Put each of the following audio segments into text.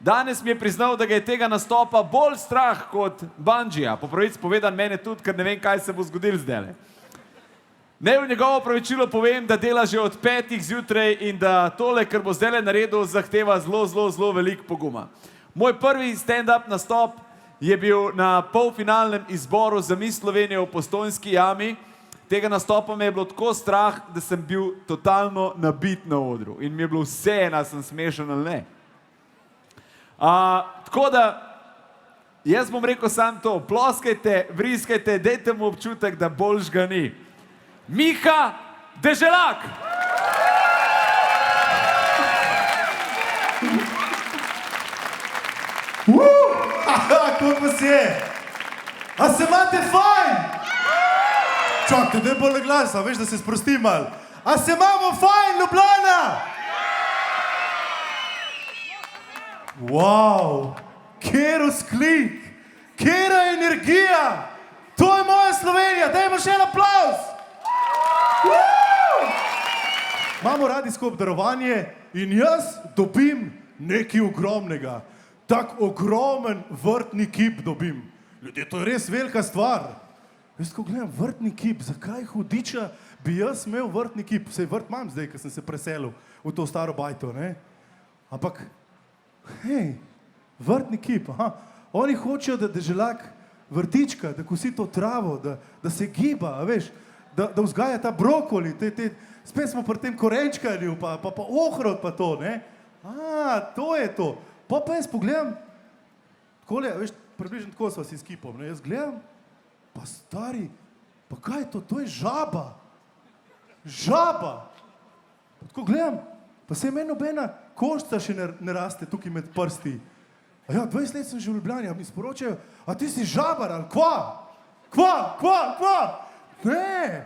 Danes mi je priznal, da ga je tega nastopa bolj strah kot bungija. Po pravici povedan mene tudi, ker ne vem, kaj se bo zgodilo zdaj. Naj v njegovo opravičilo povem, da dela že od 5 zjutraj in da tole, kar bo zdaj naredil, zahteva zelo veliko poguma. Moj prvi stand-up nastop je bil na polfinalnem izboru za Miss Slovenijo v Postojnski jami. Tega nastopa me je bilo tako strah, da sem bil totalno nabit na odru. In mi je bilo vseeno, sem smešen ali ne. Tako da, jaz bom rekel samo to, ploskajte, vriskajte, dajte mu občutek, da boljš ga ni. Miha Deželak! Kako pa si je? A se imate fajn? Čakaj, daj bolj glasa, veš, da se sprostim malo. A se imamo fajn, Ljubljana? Wow, kjer vzklik, kjera energija. To je moja Slovenija, dajmo še en aplavz. Imamo radijsko obdarovanje in jaz dobim nekaj ogromnega. Tak ogromen vrtni kip dobim. Ljudje, to je res velika stvar. Veš, ko gledam vrtni kip, zakaj hudiča bi jaz imel vrtni kip? Sej vrt imam zdaj, ker sem se preselil v to staro bajto, ne? Ampak, hej, vrtni kip, aha. Oni hočejo, da Deželak vrtička, da kosi to travo, da se giba, veš, da vzgaja ta brokoli, spet smo pri tem korenčkanju, pa ohrod pa to, ne? To je to. Pa jaz pogledam, takole, veš, približno tako sva si s kipom, ne? Jaz gledam, pa stari, pa kaj je to? To je žaba. Žaba. Pa tako gledam, pa se meni nobena koščca še ne raste tukaj med prsti. A ja, 20 let sem že v Ljubljani, a mi sporočajo, a ti si žabar, ali kva? Kva? Ne,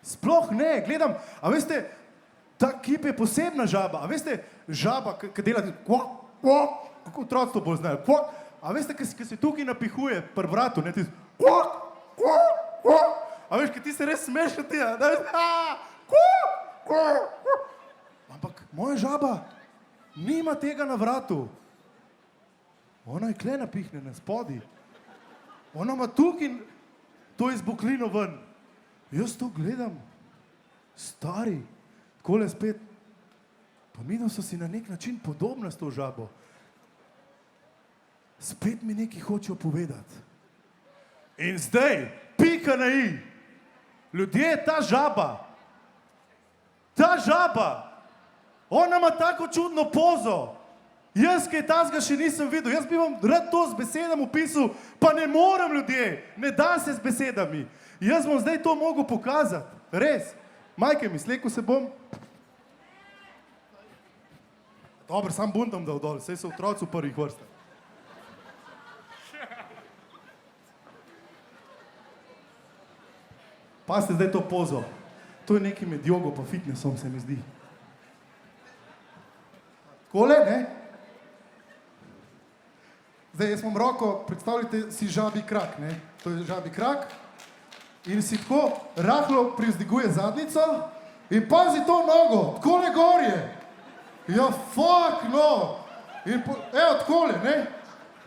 sploh ne, gledam, a veste, ta kip je posebna žaba, a veste, žaba, ki dela, kako otroci to bolj znajo, a veste, ki se tukaj napihuje pri vratu, ne, ti a veš, ki ti se res smeš od tega, da veš, ampak moja žaba nima tega na vratu. Ona je kle napihnjena spodi. Ona ima tukaj to izboklino ven. Jaz to gledam, stari, takole spet, pa midva so si na nek način podobna s to žabo. Spet mi nekaj hočejo povedati. In zdaj, pika na i. Ljudje, ta žaba, ona ima tako čudno pozo. Jaz kaj tazga še nisem videl, jaz bi vam rad to z besedami opisal, pa ne morem, ljudje, ne da se z besedami. Jaz bom zdaj to mogel pokazati, res. Majke mi, sleko se bom. Dobro, sam bundam dal dol, saj so otroci v prvih vrstah. Pazite zdaj to pozo. To je nekaj med jogo pa fitnessom, se mi zdi. Takole, ne? Zdaj, jaz imam roko, predstavljajte si žabi krak, ne? To je žabi krak. In si tako rahlo privzdiguje zadnico in pazi to nogo, takole gorje. Ja, fuck, no. In evo, takole, ne?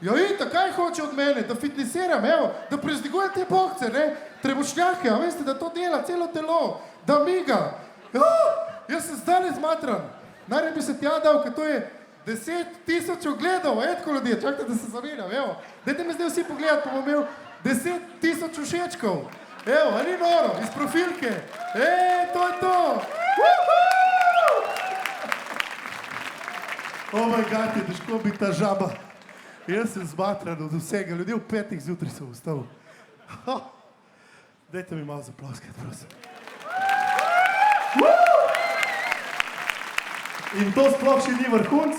Ja, itak, kaj hoče od mene? Da fitnesiram, evo, da privzdigujem te bokce, ne? Trebušnjake, a veste, da to dela celo telo, da miga. Ja, jaz sem zdaj zmatran. Najrej bi se tja dal, ker to je 10,000 ogledov, etko ljudje, čakajte, da se zaviram, evo. Dajte me zdaj vsi pogledati, pa bom imel 10,000 všečkov. Evo, a ni noro, iz profilke. To je to. Oh my God, je težko biti ta žaba. Jaz sem zmatran od vsega, ljudje v 5 zjutraj so vstal. Dajte mi malo zaploskati, prosim. In to sploh še ni vrhunc.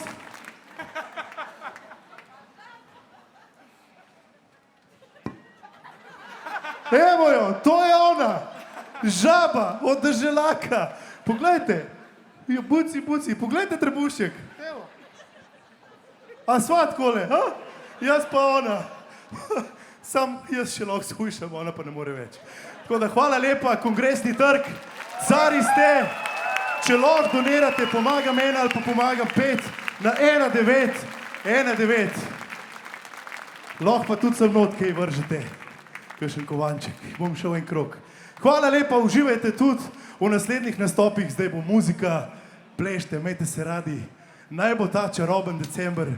Evo jo, to je ona, žaba od Deželaka. Poglejte, buci, poglejte trebušček. Evo. A sva takole, ha? Jaz pa ona. Sam jaz še lahko shujšam, ona pa ne more več. Tako da hvala lepa, Kongresni trg, cari ste. Če lahko donirate, pomagam 1 ali pa pomagam 5 na 19 1-9. Lahko pa tudi sem not, kaj vržete. Kakšen kovanček. Bom šel en krog. Hvala lepa, uživajte tudi v naslednjih nastopih. Zdaj bo muzika, plešte, imejte se radi. Naj bo ta čaroben december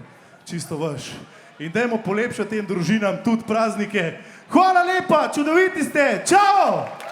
čisto vaš. In dajmo polepšati tem družinam tudi praznike. Hvala lepa, čudoviti ste. Čao!